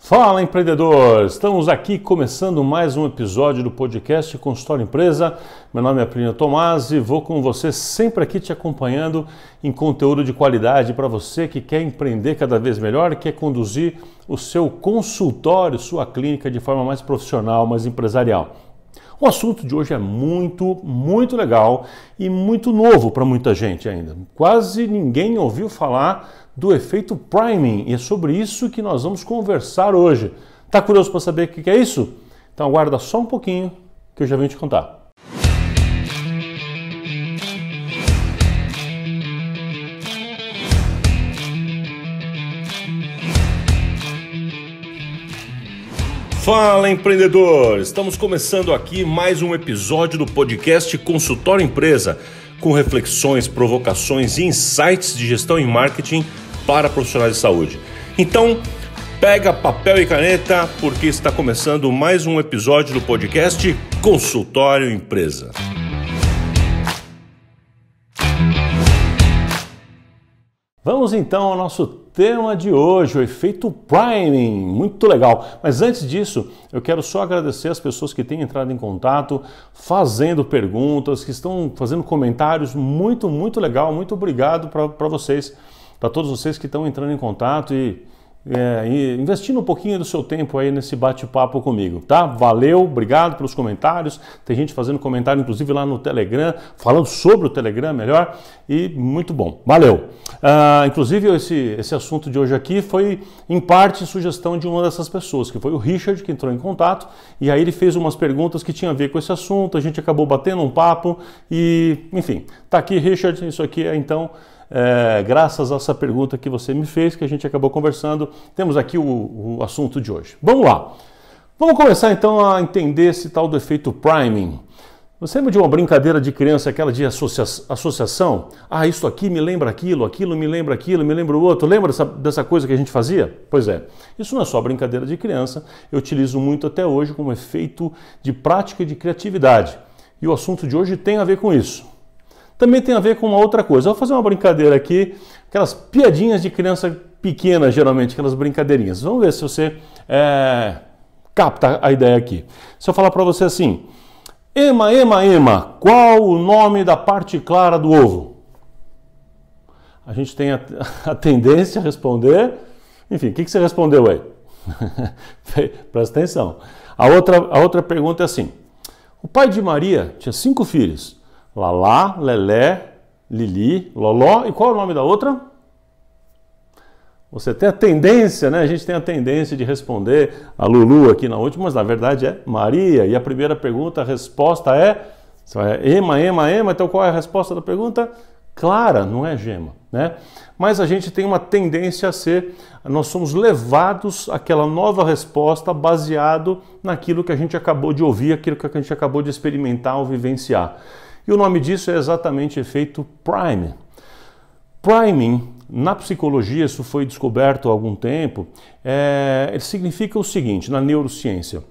Fala, empreendedor! Estamos aqui começando mais um episódio do podcast Consultório Empresa. Meu nome é Plínio Tomás e vou com você sempre aqui te acompanhando em conteúdo de qualidade para você que quer empreender cada vez melhor, quer conduzir o seu consultório, sua clínica de forma mais profissional, mais empresarial. O assunto de hoje é muito legal e muito novo para muita gente ainda. Quase ninguém ouviu falar do efeito priming e é sobre isso que nós vamos conversar hoje. Tá curioso para saber o que é isso? Então aguarda só um pouquinho que eu já venho te contar. Fala, empreendedor! Estamos começando aqui mais um episódio do podcast Consultório Empresa, com reflexões, provocações e insights de gestão e marketing para profissionais de saúde. Então, pega papel e caneta, porque está começando mais um episódio do podcast Consultório Empresa. Vamos então ao nosso tema de hoje, o efeito priming, muito legal. Mas antes disso, eu quero só agradecer as pessoas que têm entrado em contato, fazendo perguntas, que estão fazendo comentários, muito legal, muito obrigado para vocês, para todos vocês que estão entrando em contato e investindo um pouquinho do seu tempo aí nesse bate-papo comigo, tá? Valeu, obrigado pelos comentários, tem gente fazendo comentário inclusive lá no Telegram, falando sobre o Telegram melhor e muito bom, valeu! Inclusive esse assunto de hoje aqui foi em parte sugestão de uma dessas pessoas, que foi o Richard, que entrou em contato e aí ele fez umas perguntas que tinham a ver com esse assunto, a gente acabou batendo um papo e enfim, tá aqui Richard, isso aqui é então graças a essa pergunta que você me fez, que a gente acabou conversando, temos aqui o assunto de hoje. Vamos lá! Vamos começar então a entender esse tal do efeito priming. Você lembra de uma brincadeira de criança, aquela de associação? Ah, isso aqui me lembra aquilo, aquilo me lembra aquilo, me lembra o outro. Lembra dessa coisa que a gente fazia? Pois é, isso não é só brincadeira de criança, eu utilizo muito até hoje como efeito de prática e de criatividade. E o assunto de hoje tem a ver com isso. Também tem a ver com uma outra coisa. Eu vou fazer uma brincadeira aqui, aquelas piadinhas de criança pequena, geralmente, aquelas brincadeirinhas. Vamos ver se você capta a ideia aqui. Se eu falar para você assim, Ema, qual o nome da parte clara do ovo? A gente tem a tendência a responder, enfim, o que você respondeu aí? Presta atenção. A outra pergunta é assim, o pai de Maria tinha 5 filhos, Lalá, Lelé, Lili, Loló, e qual é o nome da outra? Você tem a tendência, né? A gente tem a tendência de responder a Lulu aqui na última, mas na verdade é Maria. E a primeira pergunta, a resposta é Ema, então qual é a resposta da pergunta? Clara, não é Gema, né? Mas a gente tem uma tendência a nós somos levados àquela nova resposta baseado naquilo que a gente acabou de ouvir, aquilo que a gente acabou de experimentar ou vivenciar. E o nome disso é exatamente efeito priming. Priming, na psicologia, isso foi descoberto há algum tempo, ele significa o seguinte, na neurociência,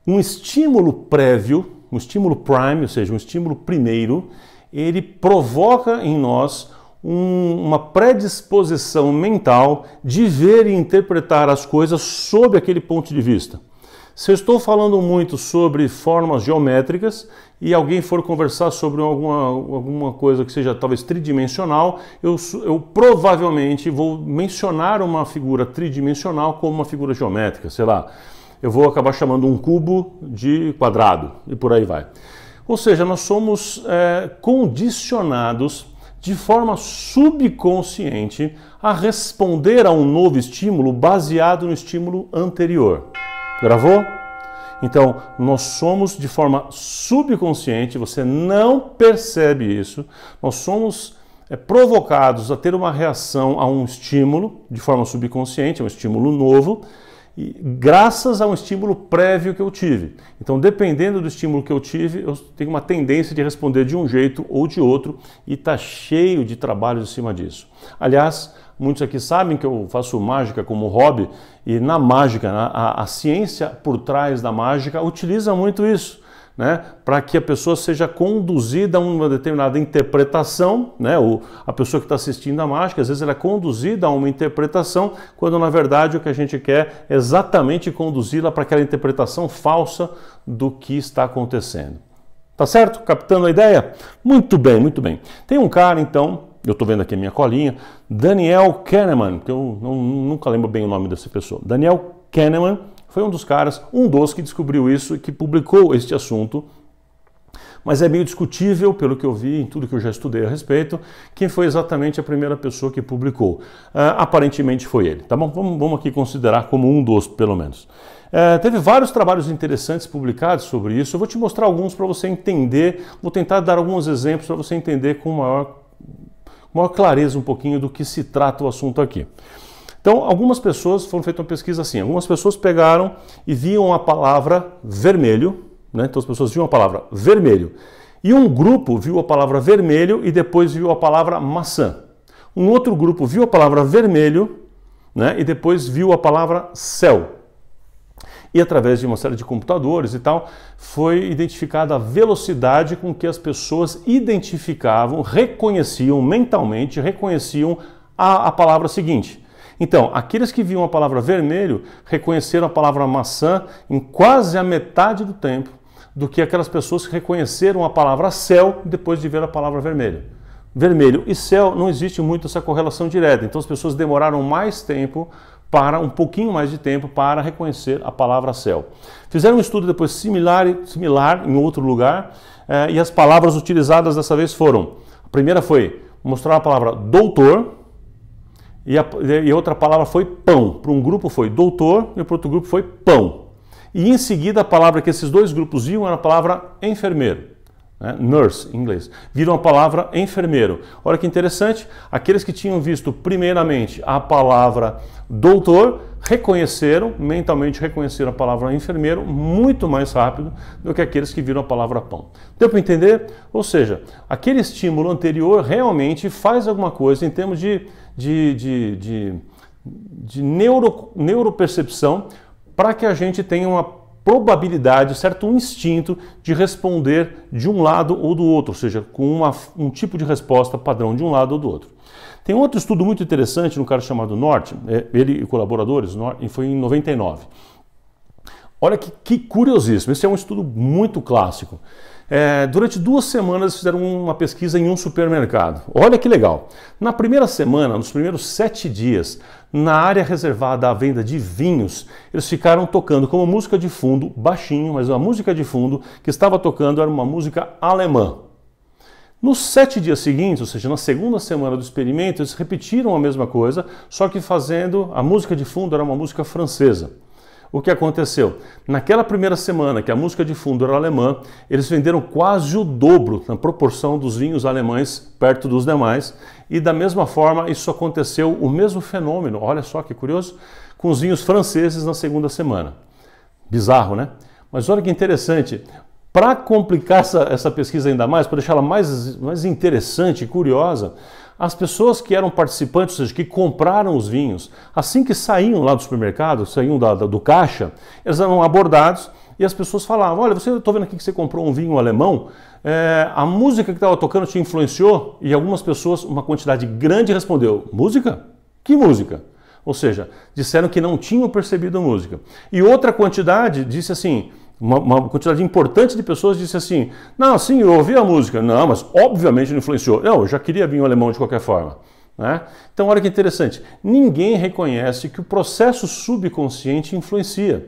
um estímulo prévio, um estímulo prime, ou seja, um estímulo primeiro, ele provoca em nós uma predisposição mental de ver e interpretar as coisas sob aquele ponto de vista. Se eu estou falando muito sobre formas geométricas e alguém for conversar sobre alguma coisa que seja talvez tridimensional, eu provavelmente vou mencionar uma figura tridimensional como uma figura geométrica, sei lá, eu vou acabar chamando um cubo de quadrado e por aí vai. Ou seja, nós somos condicionados de forma subconsciente a responder a um novo estímulo baseado no estímulo anterior. Gravou? Então, nós somos de forma subconsciente, você não percebe isso, nós somos provocados a ter uma reação a um estímulo de forma subconsciente, um estímulo novo, e graças a um estímulo prévio que eu tive. Então, dependendo do estímulo que eu tive, eu tenho uma tendência de responder de um jeito ou de outro e está cheio de trabalho em cima disso. Aliás, muitos aqui sabem que eu faço mágica como hobby e na mágica, a ciência por trás da mágica utiliza muito isso. né, para que a pessoa seja conduzida a uma determinada interpretação, né, a pessoa que está assistindo a mágica, às vezes ela é conduzida a uma interpretação, quando na verdade o que a gente quer é exatamente conduzi-la para aquela interpretação falsa do que está acontecendo. Tá certo? Captando a ideia? Muito bem, muito bem. Tem um cara, então, eu estou vendo aqui a minha colinha, Daniel Kahneman, que eu nunca lembro bem o nome dessa pessoa. Daniel Kahneman foi um dos caras, um dos que descobriu isso e que publicou este assunto, mas é meio discutível, pelo que eu vi, em tudo que eu já estudei a respeito, quem foi exatamente a primeira pessoa que publicou. Aparentemente foi ele, tá bom? Vamos aqui considerar como um dos, pelo menos. Teve vários trabalhos interessantes publicados sobre isso, eu vou te mostrar alguns para você entender, vou tentar dar alguns exemplos para você entender com maior clareza um pouquinho do que se trata o assunto aqui. Então, algumas pessoas, foram feita uma pesquisa assim, algumas pessoas pegaram e viam a palavra vermelho, né? Então as pessoas viam a palavra vermelho, e um grupo viu a palavra vermelho e depois viu a palavra maçã. Um outro grupo viu a palavra vermelho, né? E depois viu a palavra céu. E através de uma série de computadores e tal, foi identificada a velocidade com que as pessoas identificavam, reconheciam mentalmente, reconheciam a palavra seguinte. Então, aqueles que viam a palavra vermelho reconheceram a palavra maçã em quase a metade do tempo do que aquelas pessoas que reconheceram a palavra céu depois de ver a palavra vermelho. Vermelho e céu não existe muito essa correlação direta, então as pessoas demoraram mais tempo um pouquinho mais de tempo para reconhecer a palavra céu. Fizeram um estudo depois similar em outro lugar, e as palavras utilizadas dessa vez foram, a primeira foi mostrar a palavra doutor, e outra palavra foi pão. Para um grupo foi doutor e para outro grupo foi pão. E em seguida a palavra que esses dois grupos viam era a palavra enfermeiro, né? Nurse em inglês. Viram a palavra enfermeiro. Olha que interessante, aqueles que tinham visto primeiramente a palavra doutor mentalmente reconheceram a palavra enfermeiro muito mais rápido do que aqueles que viram a palavra pão. Deu para entender? Ou seja, aquele estímulo anterior realmente faz alguma coisa em termos de neuropercepção para que a gente tenha uma probabilidade, certo, um instinto de responder de um lado ou do outro, ou seja, com um tipo de resposta padrão de um lado ou do outro. Tem outro estudo muito interessante no cara chamado Norton, ele e colaboradores, e foi em 99. Olha que curiosíssimo, esse é um estudo muito clássico. Durante 2 semanas fizeram uma pesquisa em um supermercado. Olha que legal. Na primeira semana, nos primeiros 7 dias, na área reservada à venda de vinhos, eles ficaram tocando como música de fundo, baixinho, mas a música de fundo que estava tocando era uma música alemã. Nos 7 dias seguintes, ou seja, na segunda semana do experimento, eles repetiram a mesma coisa, só que a música de fundo era uma música francesa. O que aconteceu? Naquela primeira semana que a música de fundo era alemã, eles venderam quase o dobro na proporção dos vinhos alemães perto dos demais, e da mesma forma isso aconteceu, o mesmo fenômeno, olha só que curioso, com os vinhos franceses na segunda semana. Bizarro, né? Mas olha que interessante, para complicar essa pesquisa ainda mais, para deixá-la mais interessante e curiosa, as pessoas que eram participantes, ou seja, que compraram os vinhos, assim que saíam lá do supermercado, saíam do caixa, eles eram abordados e as pessoas falavam, olha, eu estou vendo aqui que você comprou um vinho alemão, a música que estava tocando te influenciou? E algumas pessoas, uma quantidade grande, respondeu, música? Que música? Ou seja, disseram que não tinham percebido a música. E outra quantidade disse assim, uma quantidade importante de pessoas disse assim, não, sim, eu ouvi a música, não, mas obviamente não influenciou. Não, eu já queria vinho alemão de qualquer forma. Né? Então, olha que interessante, ninguém reconhece que o processo subconsciente influencia.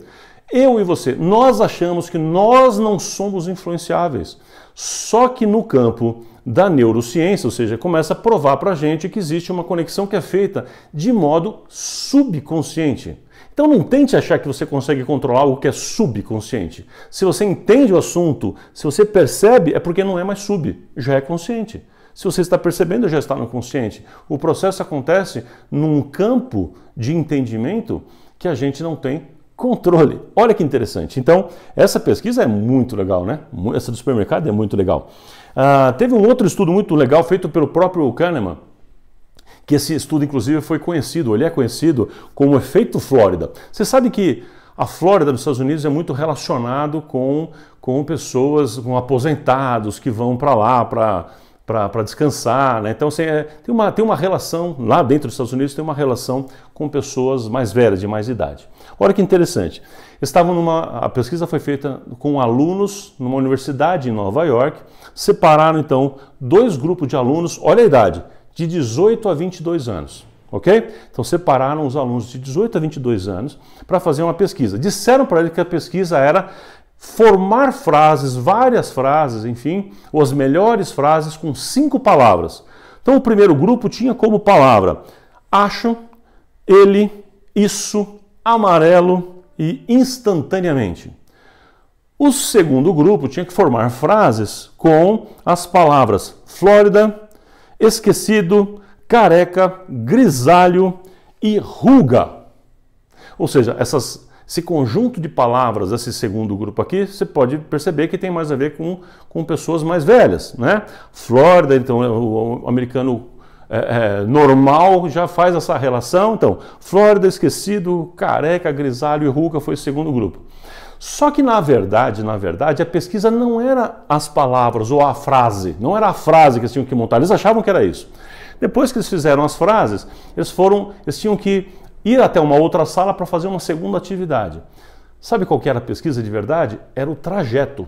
Eu e você, nós achamos que nós não somos influenciáveis. Só que no campo da neurociência, ou seja, começa a provar para a gente que existe uma conexão que é feita de modo subconsciente. Então não tente achar que você consegue controlar algo que é subconsciente. Se você entende o assunto, se você percebe, é porque não é mais sub, já é consciente. Se você está percebendo, já está no consciente. O processo acontece num campo de entendimento que a gente não tem controle. Olha que interessante. Então, essa pesquisa é muito legal, né? Essa do supermercado é muito legal. Teve um outro estudo muito legal feito pelo próprio Kahneman, que esse estudo, inclusive, foi conhecido, ele é conhecido como efeito Flórida. Você sabe que a Flórida dos Estados Unidos é muito relacionado com pessoas, com aposentados que vão para lá para descansar, né? Então assim, tem uma relação, lá dentro dos Estados Unidos tem uma relação com pessoas mais velhas, de mais idade. Olha que interessante, a pesquisa foi feita com alunos numa universidade em Nova York, separaram então dois grupos de alunos, olha a idade, de 18 a 22 anos. Ok? Então separaram os alunos de 18 a 22 anos para fazer uma pesquisa. Disseram para eles que a pesquisa era formar frases, várias frases, enfim, ou as melhores frases com 5 palavras. Então o primeiro grupo tinha como palavra acho, ele, isso, amarelo e instantaneamente. O segundo grupo tinha que formar frases com as palavras Flórida, esquecido, careca, grisalho e ruga. Ou seja, esse conjunto de palavras, esse segundo grupo aqui, você pode perceber que tem mais a ver com pessoas mais velhas, né? Flórida, então o americano normal já faz essa relação. Então, Flórida, esquecido, careca, grisalho e ruga foi o segundo grupo. Só que na verdade, a pesquisa não era as palavras ou a frase, não era a frase que eles tinham que montar, eles achavam que era isso. Depois que eles fizeram as frases, eles tinham que ir até uma outra sala para fazer uma segunda atividade. Sabe qual que era a pesquisa de verdade? Era o trajeto.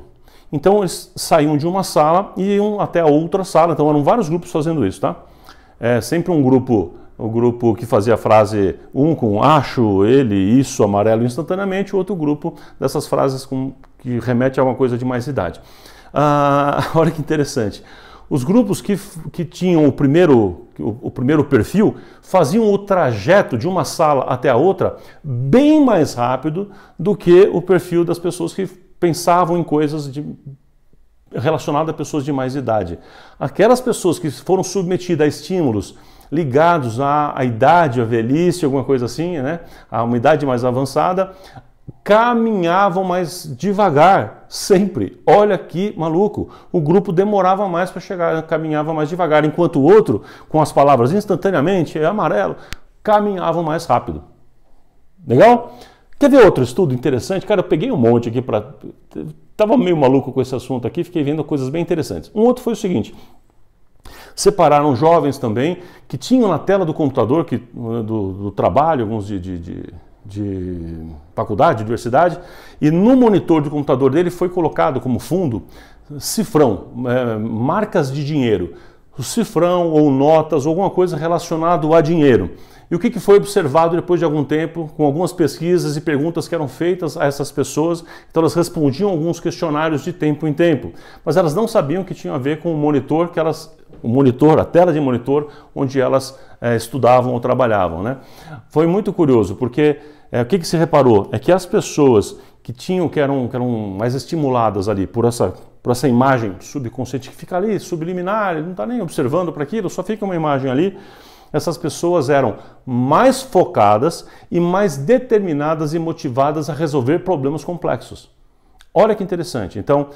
Então eles saíam de uma sala e iam até a outra sala, então eram vários grupos fazendo isso, tá? Sempre um grupo, o grupo que fazia a frase com acho, ele, isso, amarelo instantaneamente, o outro grupo dessas frases que remete a uma coisa de mais idade. Olha que interessante. Os grupos que tinham o primeiro perfil faziam o trajeto de uma sala até a outra bem mais rápido do que o perfil das pessoas que pensavam em coisas relacionadas a pessoas de mais idade. Aquelas pessoas que foram submetidas a estímulos ligados à idade, à velhice, alguma coisa assim, né? A uma idade mais avançada, caminhavam mais devagar, sempre. Olha que maluco, o grupo demorava mais para chegar, caminhava mais devagar, enquanto o outro, com as palavras instantaneamente, amarelo, caminhava mais rápido. Legal? Quer ver outro estudo interessante? Cara, eu peguei um monte aqui para... Estava meio maluco com esse assunto aqui, fiquei vendo coisas bem interessantes. Um outro foi o seguinte: separaram jovens também que tinham na tela do computador, do trabalho, alguns de faculdade, de universidade, e no monitor do computador dele foi colocado como fundo cifrão, marcas de dinheiro, o cifrão ou notas, ou alguma coisa relacionada a dinheiro. E o que foi observado depois de algum tempo, com algumas pesquisas e perguntas que eram feitas a essas pessoas, então elas respondiam alguns questionários de tempo em tempo, mas elas não sabiam que tinha a ver com o monitor a tela de monitor onde elas estudavam ou trabalhavam, né? Foi muito curioso, porque o que se reparou? É que as pessoas que eram mais estimuladas ali por essa imagem subconsciente que fica ali, subliminar, ele não está nem observando para aquilo, só fica uma imagem ali, essas pessoas eram mais focadas e mais determinadas e motivadas a resolver problemas complexos. Olha que interessante. Então,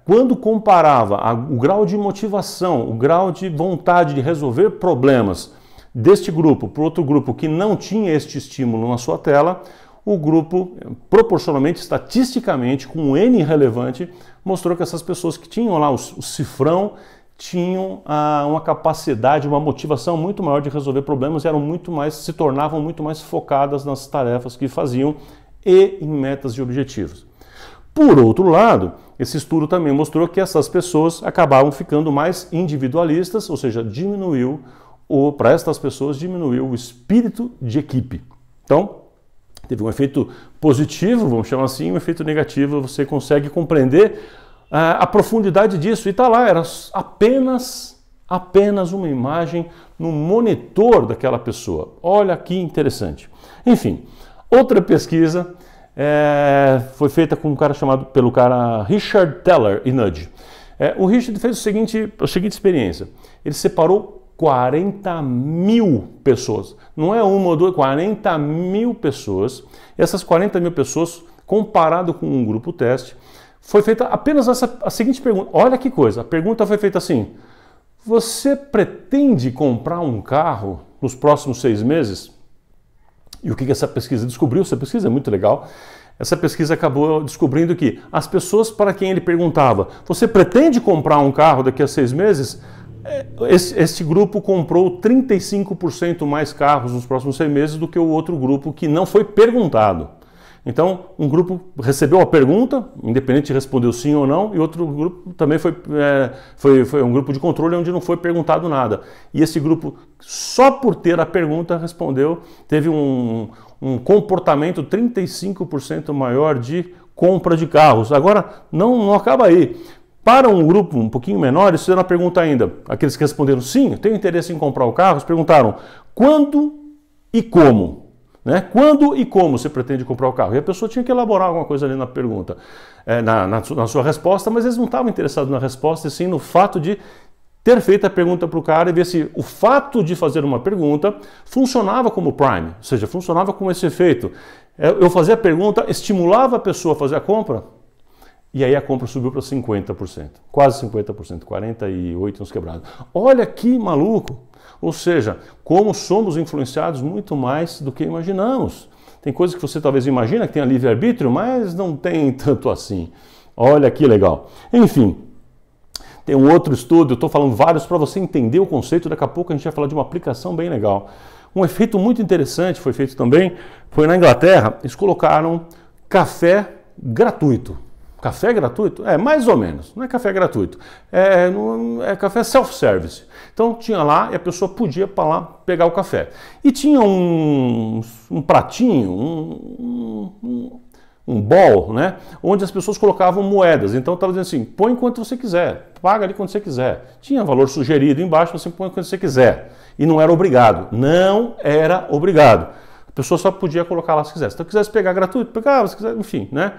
quando comparava o grau de motivação, o grau de vontade de resolver problemas deste grupo para outro grupo que não tinha este estímulo na sua tela, o grupo, proporcionalmente, estatisticamente, com um N relevante, mostrou que essas pessoas que tinham lá o cifrão tinham uma capacidade, uma motivação muito maior de resolver problemas e se tornavam muito mais focadas nas tarefas que faziam e em metas e objetivos. Por outro lado, esse estudo também mostrou que essas pessoas acabavam ficando mais individualistas, ou seja, para estas pessoas diminuiu o espírito de equipe. Então, teve um efeito positivo, vamos chamar assim, um efeito negativo, você consegue compreender a profundidade disso. E está lá, era apenas uma imagem no monitor daquela pessoa. Olha que interessante. Enfim, outra pesquisa foi feita com pelo cara Richard Teller e Nudge. O Richard fez a seguinte experiência. Ele separou 40 mil pessoas. Não é uma ou duas, 40 mil pessoas. E essas 40 mil pessoas, comparado com um grupo teste, foi feita apenas a seguinte pergunta. Olha que coisa. A pergunta foi feita assim: você pretende comprar um carro nos próximos 6 meses? E o que essa pesquisa descobriu? Essa pesquisa é muito legal. Essa pesquisa acabou descobrindo que as pessoas para quem ele perguntava, você pretende comprar um carro daqui a 6 meses? Este grupo comprou 35% mais carros nos próximos 6 meses do que o outro grupo que não foi perguntado. Então, um grupo recebeu a pergunta, independente de responder sim ou não, e outro grupo também foi um grupo de controle onde não foi perguntado nada. E esse grupo, só por ter a pergunta, respondeu, teve um comportamento 35% maior de compra de carros. Agora, não acaba aí. Para um grupo um pouquinho menor, eles fizeram a pergunta ainda. Aqueles que responderam sim, tenho interesse em comprar o carro, eles perguntaram quando e como. Né? Quando e como você pretende comprar o carro? E a pessoa tinha que elaborar alguma coisa ali na pergunta, na sua resposta, mas eles não estavam interessados na resposta, e sim no fato de ter feito a pergunta para o cara e ver se o fato de fazer uma pergunta funcionava como prime, ou seja, funcionava com esse efeito. Eu fazia a pergunta, estimulava a pessoa a fazer a compra, e aí a compra subiu para 50%, quase 50%, 48% uns quebrados. Olha que maluco! Ou seja, como somos influenciados muito mais do que imaginamos. Tem coisas que você talvez imagina que tem livre-arbítrio, mas não tem tanto assim. Olha que legal. Enfim, tem um outro estudo, eu estou falando vários para você entender o conceito, daqui a pouco a gente vai falar de uma aplicação bem legal. Um efeito muito interessante foi feito também, foi na Inglaterra, eles colocaram café gratuito. Café gratuito? Mais ou menos, não é café gratuito, é café self-service. Então tinha lá e a pessoa podia para lá pegar o café. E tinha um pratinho, um bowl, né, onde as pessoas colocavam moedas. Então estava dizendo assim, põe quanto você quiser, paga ali quando você quiser. Tinha valor sugerido embaixo, você põe quanto você quiser. E não era obrigado, não era obrigado. A pessoa só podia colocar lá se quisesse. Então, se quisesse pegar gratuito, pegava, se quiser, enfim, né.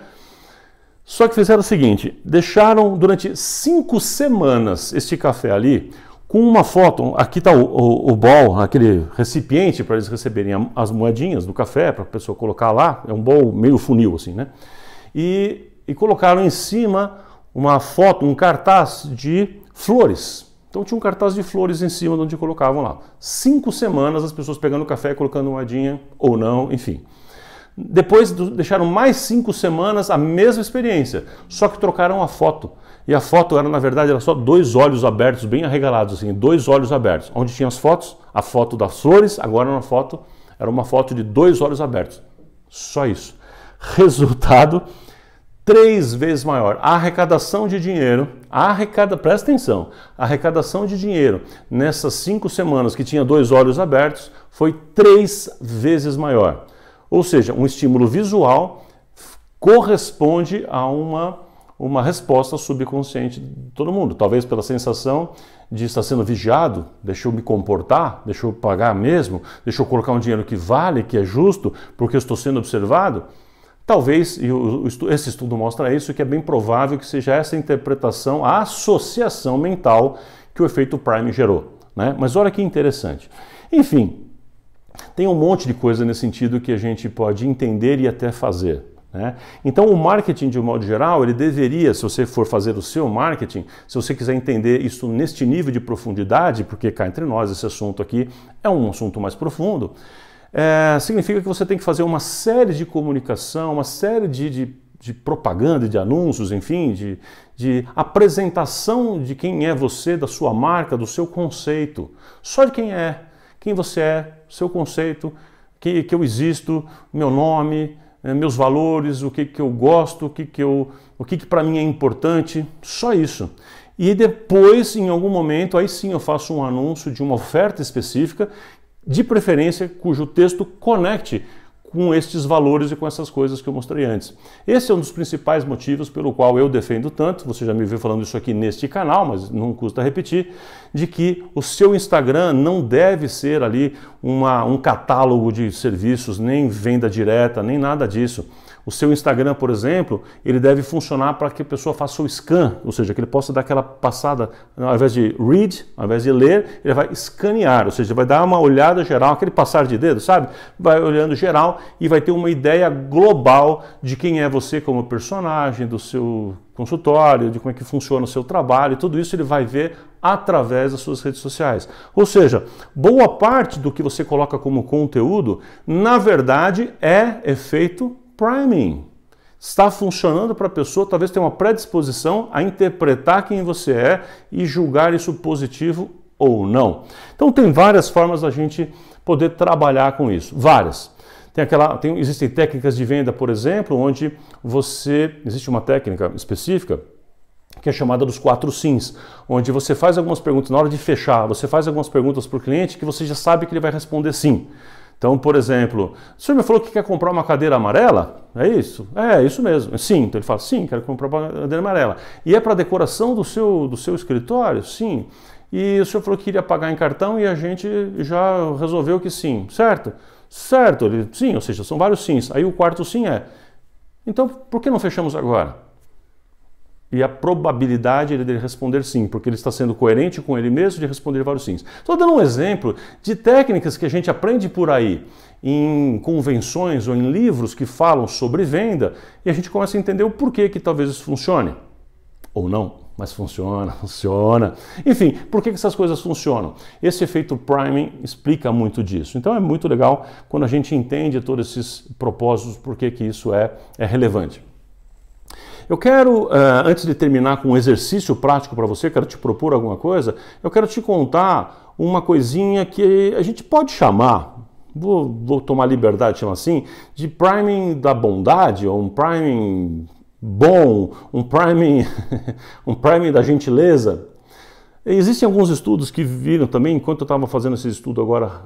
Só que fizeram o seguinte, deixaram durante 5 semanas este café ali com uma foto, aqui está o bowl, aquele recipiente para eles receberem as moedinhas do café, para a pessoa colocar lá, é um bowl meio funil assim, né? E colocaram em cima uma foto, um cartaz de flores. Então tinha um cartaz de flores em cima de onde colocavam lá. 5 semanas as pessoas pegando café, colocando moedinha ou não, enfim. Depois deixaram mais 5 semanas a mesma experiência, só que trocaram a foto. E a foto era, na verdade, era só 2 olhos abertos, bem arregalados, assim, 2 olhos abertos. Onde tinha as fotos, a foto das flores, agora era uma foto de 2 olhos abertos. Só isso. Resultado, 3 vezes maior. A arrecadação de dinheiro, presta atenção, a arrecadação de dinheiro nessas 5 semanas que tinha 2 olhos abertos foi 3 vezes maior. Ou seja, um estímulo visual corresponde a uma resposta subconsciente de todo mundo. Talvez pela sensação de estar sendo vigiado, deixa eu me comportar, deixa eu pagar mesmo, deixa eu colocar um dinheiro que vale, que é justo, porque eu estou sendo observado. Talvez, e esse estudo mostra isso, que é bem provável que seja essa interpretação, a associação mental que o efeito Prime gerou, né? Mas olha que interessante. Enfim, tem um monte de coisa nesse sentido que a gente pode entender e até fazer, né? Então o marketing, de um modo geral, ele deveria, se você for fazer o seu marketing, se você quiser entender isso neste nível de profundidade, porque cá entre nós esse assunto aqui é um assunto mais profundo, significa que você tem que fazer uma série de comunicação, uma série de propaganda, de anúncios, enfim, de apresentação de quem é você, da sua marca, do seu conceito, só de quem você é, seu conceito, que eu existo, meu nome, meus valores, o que eu gosto, o que para mim é importante, só isso. E depois, em algum momento, aí sim eu faço um anúncio de uma oferta específica, de preferência cujo texto conecte com estes valores e com essas coisas que eu mostrei antes. Esse é um dos principais motivos pelo qual eu defendo tanto, você já me viu falando isso aqui neste canal, mas não custa repetir, de que o seu Instagram não deve ser ali um catálogo de serviços, nem venda direta, nem nada disso. O seu Instagram, por exemplo, ele deve funcionar para que a pessoa faça o scan, ou seja, que ele possa dar aquela passada, ao invés de read, ao invés de ler, ele vai escanear, ou seja, vai dar uma olhada geral, aquele passar de dedo, sabe? Vai olhando geral e vai ter uma ideia global de quem é você como personagem, do seu consultório, de como é que funciona o seu trabalho, tudo isso ele vai ver através das suas redes sociais. Ou seja, boa parte do que você coloca como conteúdo, na verdade, é efeito priming. Está funcionando para a pessoa, talvez tenha uma predisposição a interpretar quem você é e julgar isso positivo ou não. Então tem várias formas da gente poder trabalhar com isso, várias. Existem técnicas de venda, por exemplo, onde existe uma técnica específica que é chamada dos 4 sims, onde você faz algumas perguntas, na hora de fechar, você faz algumas perguntas para o cliente que você já sabe que ele vai responder sim. Então, por exemplo, o senhor me falou que quer comprar uma cadeira amarela? É isso? É, isso mesmo. Sim. Então ele fala, sim, quero comprar uma cadeira amarela. E é para decoração do seu escritório? Sim. E o senhor falou que queria pagar em cartão e a gente já resolveu que sim, certo? Certo, sim, ou seja, são vários sims. Aí o quarto sim é, então por que não fechamos agora? E a probabilidade dele responder sim, porque ele está sendo coerente com ele mesmo de responder vários sims. Estou dando um exemplo de técnicas que a gente aprende por aí, em convenções ou em livros que falam sobre venda, e a gente começa a entender o porquê que talvez isso funcione. Ou não, mas funciona, funciona. Enfim, por que essas coisas funcionam? Esse efeito priming explica muito disso. Então é muito legal quando a gente entende todos esses propósitos, por que isso é relevante. Eu quero, antes de terminar com um exercício prático para você, quero te propor alguma coisa, eu quero te contar uma coisinha que a gente pode chamar, vou tomar liberdade de chamar assim, de priming da bondade, ou um priming bom, um priming, um priming da gentileza. Existem alguns estudos que viram também, enquanto eu estava fazendo esse estudo agora,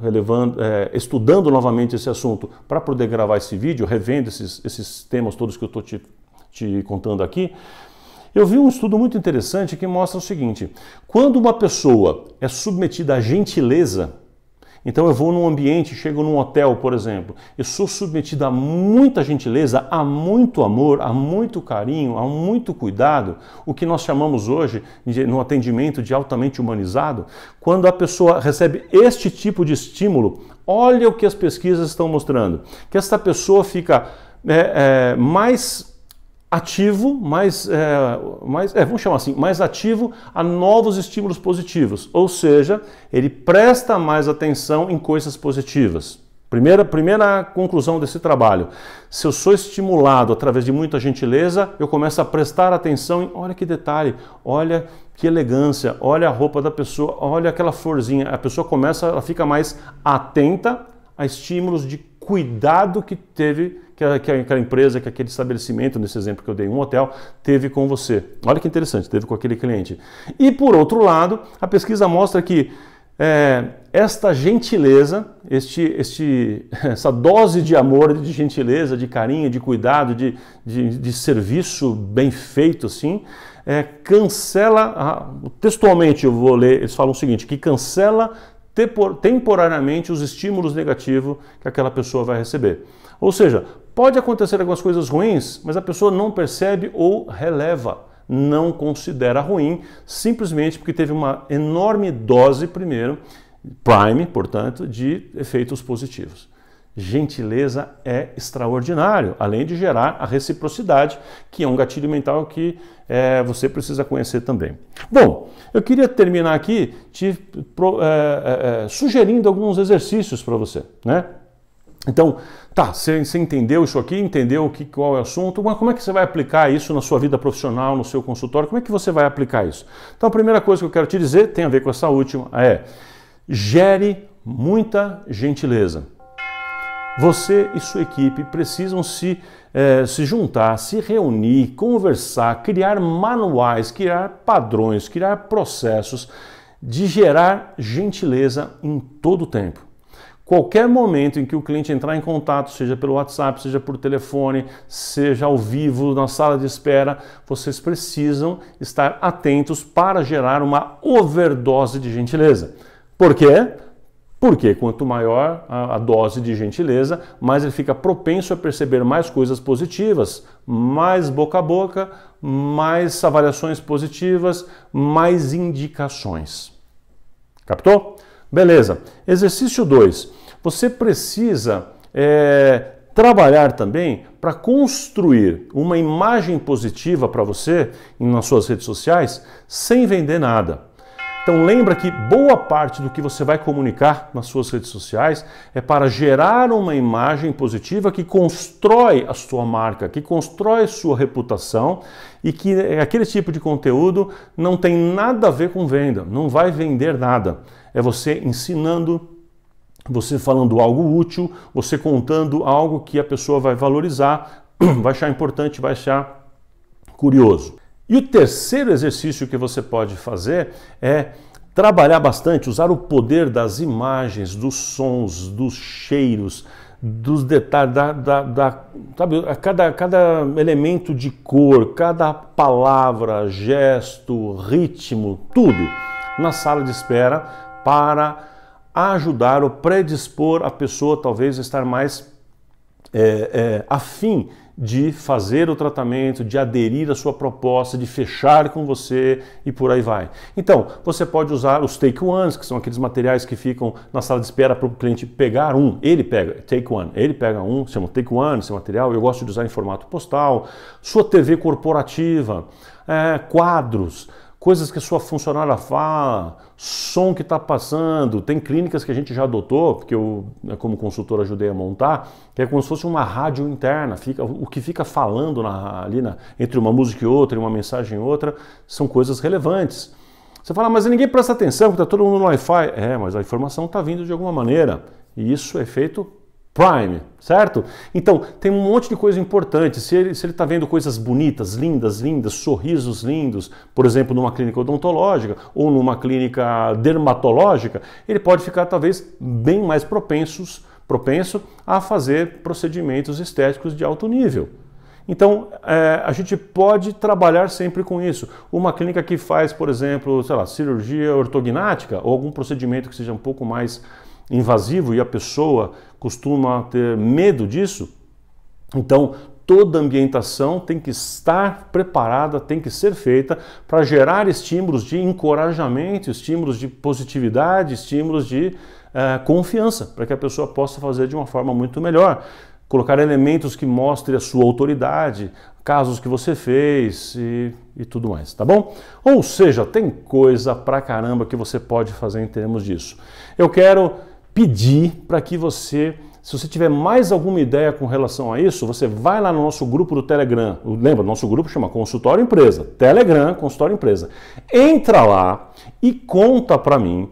estudando novamente esse assunto, para poder gravar esse vídeo, revendo esses temas todos que eu estou te contando aqui, eu vi um estudo muito interessante que mostra o seguinte: quando uma pessoa é submetida à gentileza, então eu vou num ambiente, chego num hotel, por exemplo, eu sou submetido a muita gentileza, a muito amor, a muito carinho, a muito cuidado, o que nós chamamos hoje no atendimento de altamente humanizado, quando a pessoa recebe este tipo de estímulo, olha o que as pesquisas estão mostrando, que essa pessoa fica mais ativo, vamos chamar assim, mais ativo a novos estímulos positivos, ou seja, ele presta mais atenção em coisas positivas. Primeira conclusão desse trabalho: se eu sou estimulado através de muita gentileza, eu começo a prestar atenção em, olha que detalhe, olha que elegância, olha a roupa da pessoa, olha aquela florzinha. A pessoa ela fica mais atenta a estímulos de cuidado que teve, que aquela empresa, que aquele estabelecimento, nesse exemplo que eu dei, um hotel, teve com você. Olha que interessante, teve com aquele cliente. E por outro lado, a pesquisa mostra que esta gentileza, essa dose de amor, de gentileza, de carinho, de cuidado, de serviço bem feito, assim, cancela, textualmente eu vou ler, eles falam o seguinte, que cancela temporariamente os estímulos negativos que aquela pessoa vai receber. Ou seja, pode acontecer algumas coisas ruins, mas a pessoa não percebe ou releva, não considera ruim, simplesmente porque teve uma enorme dose, prime, portanto, de efeitos positivos. Gentileza é extraordinário, além de gerar a reciprocidade, que é um gatilho mental que você precisa conhecer também. Bom, eu queria terminar aqui sugerindo alguns exercícios para você, né? Então, tá, você entendeu isso aqui, entendeu qual é o assunto, mas como é que você vai aplicar isso na sua vida profissional, no seu consultório? Como é que você vai aplicar isso? Então, a primeira coisa que eu quero te dizer, tem a ver com essa última, gere muita gentileza. Você e sua equipe precisam se juntar, se reunir, conversar, criar manuais, criar padrões, criar processos de gerar gentileza em todo o tempo. Qualquer momento em que o cliente entrar em contato, seja pelo WhatsApp, seja por telefone, seja ao vivo, na sala de espera, vocês precisam estar atentos para gerar uma overdose de gentileza. Por quê? Porque quanto maior a dose de gentileza, mais ele fica propenso a perceber mais coisas positivas, mais boca a boca, mais avaliações positivas, mais indicações. Captou? Beleza. Exercício 2. Você precisa trabalhar também para construir uma imagem positiva para você nas suas redes sociais sem vender nada. Então lembra que boa parte do que você vai comunicar nas suas redes sociais é para gerar uma imagem positiva que constrói a sua marca, que constrói sua reputação e que aquele tipo de conteúdo não tem nada a ver com venda, não vai vender nada. É você ensinando, você falando algo útil, você contando algo que a pessoa vai valorizar, vai achar importante, vai achar curioso. E o terceiro exercício que você pode fazer é trabalhar bastante, usar o poder das imagens, dos sons, dos cheiros, dos detalhes, sabe, cada elemento de cor, cada palavra, gesto, ritmo, tudo na sala de espera para ajudar ou predispor a pessoa talvez a estar mais afim de fazer o tratamento, de aderir à sua proposta, de fechar com você e por aí vai. Então, você pode usar os take ones, que são aqueles materiais que ficam na sala de espera para o cliente pegar um. Ele pega, take one, ele pega um, chama take one, esse material. Eu gosto de usar em formato postal. Sua TV corporativa, quadros, coisas que a sua funcionária fala, som que está passando. Tem clínicas que a gente já adotou, porque eu, como consultor, ajudei a montar, que é como se fosse uma rádio interna. O que fica falando entre uma música e outra, e uma mensagem e outra, são coisas relevantes. Você fala, mas ninguém presta atenção, porque está todo mundo no Wi-Fi. Mas a informação está vindo de alguma maneira. E isso é feito Prime, certo? Então, tem um monte de coisa importante. Se ele está vendo coisas bonitas, lindas, sorrisos lindos, por exemplo, numa clínica odontológica ou numa clínica dermatológica, ele pode ficar talvez bem mais propenso a fazer procedimentos estéticos de alto nível. Então, a gente pode trabalhar sempre com isso. Uma clínica que faz, por exemplo, sei lá, cirurgia ortognática ou algum procedimento que seja um pouco mais invasivo e a pessoa costuma ter medo disso, então toda a ambientação tem que estar preparada, tem que ser feita para gerar estímulos de encorajamento, estímulos de positividade, estímulos de confiança, para que a pessoa possa fazer de uma forma muito melhor. Colocar elementos que mostrem a sua autoridade, casos que você fez e tudo mais, tá bom? Ou seja, tem coisa pra caramba que você pode fazer em termos disso. Eu quero pedir para que você, se você tiver mais alguma ideia com relação a isso, você vai lá no nosso grupo do Telegram. Lembra, nosso grupo chama Consultório Empresa. Telegram, Consultório Empresa. Entra lá e conta para mim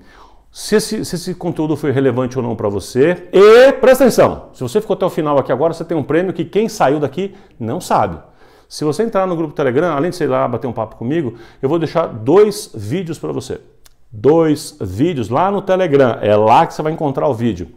se esse conteúdo foi relevante ou não para você. E presta atenção, se você ficou até o final aqui agora, você tem um prêmio que quem saiu daqui não sabe. Se você entrar no grupo Telegram, além de você ir lá bater um papo comigo, eu vou deixar 2 vídeos para você. 2 vídeos lá no Telegram, é lá que você vai encontrar o vídeo.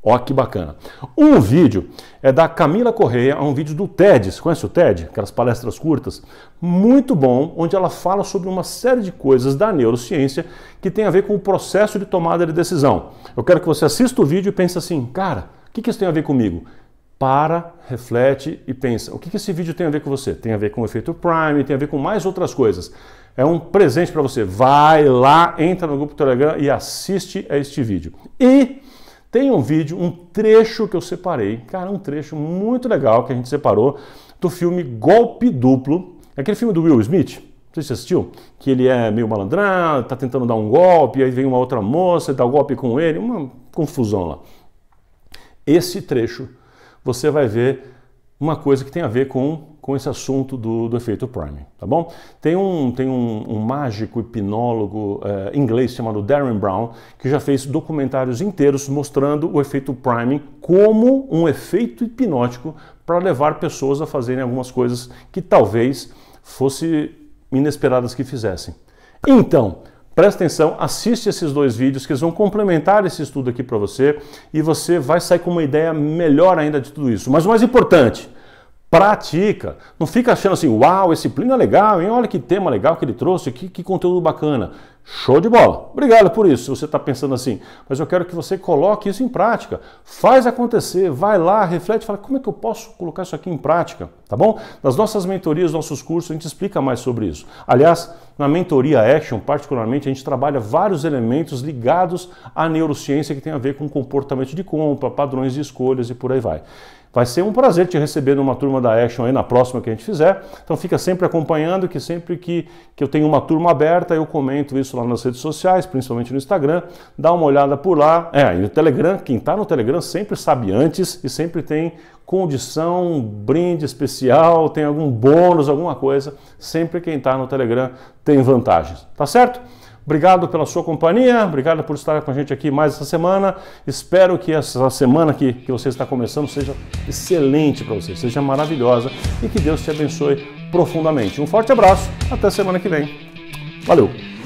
Ó que bacana. Um vídeo é da Camila Correia, é um vídeo do TED, você conhece o TED? Aquelas palestras curtas? Muito bom, onde ela fala sobre uma série de coisas da neurociência que tem a ver com o processo de tomada de decisão. Eu quero que você assista o vídeo e pense assim, cara, o que isso tem a ver comigo? Para, reflete e pensa, o que esse vídeo tem a ver com você? Tem a ver com o efeito Prime, tem a ver com mais outras coisas. É um presente para você. Vai lá, entra no grupo Telegram e assiste a este vídeo. E tem um vídeo, um trecho que eu separei, cara, um trecho muito legal que a gente separou do filme Golpe Duplo, aquele filme do Will Smith, não sei se você assistiu, que ele é meio malandrão, tá tentando dar um golpe, aí vem uma outra moça e dá o golpe com ele, uma confusão lá. Esse trecho você vai ver uma coisa que tem a ver com esse assunto do efeito Prime, tá bom? Tem um mágico hipnólogo inglês chamado Darren Brown, que já fez documentários inteiros mostrando o efeito Prime como um efeito hipnótico para levar pessoas a fazerem algumas coisas que talvez fossem inesperadas que fizessem. Então, presta atenção, assiste esses 2 vídeos que eles vão complementar esse estudo aqui para você e você vai sair com uma ideia melhor ainda de tudo isso. Mas o mais importante, pratica. Não fica achando assim, uau, esse Plínio é legal, hein? Olha que tema legal que ele trouxe, que conteúdo bacana. Show de bola. Obrigado por isso, se você está pensando assim. Mas eu quero que você coloque isso em prática. Faz acontecer, vai lá, reflete, fala, como é que eu posso colocar isso aqui em prática? Tá bom? Nas nossas mentorias, nossos cursos, a gente explica mais sobre isso. Aliás, na mentoria Action, particularmente, a gente trabalha vários elementos ligados à neurociência que tem a ver com comportamento de compra, padrões de escolhas e por aí vai. Vai ser um prazer te receber numa turma da Action aí na próxima que a gente fizer. Então fica sempre acompanhando, que sempre que eu tenho uma turma aberta, eu comento isso lá nas redes sociais, principalmente no Instagram. Dá uma olhada por lá. E no Telegram, quem está no Telegram sempre sabe antes e sempre tem condição, um brinde especial, tem algum bônus, alguma coisa. Sempre quem está no Telegram tem vantagens. Tá certo? Obrigado pela sua companhia, obrigado por estar com a gente aqui mais essa semana. Espero que essa semana que você está começando seja excelente para você, seja maravilhosa e que Deus te abençoe profundamente. Um forte abraço, até semana que vem. Valeu!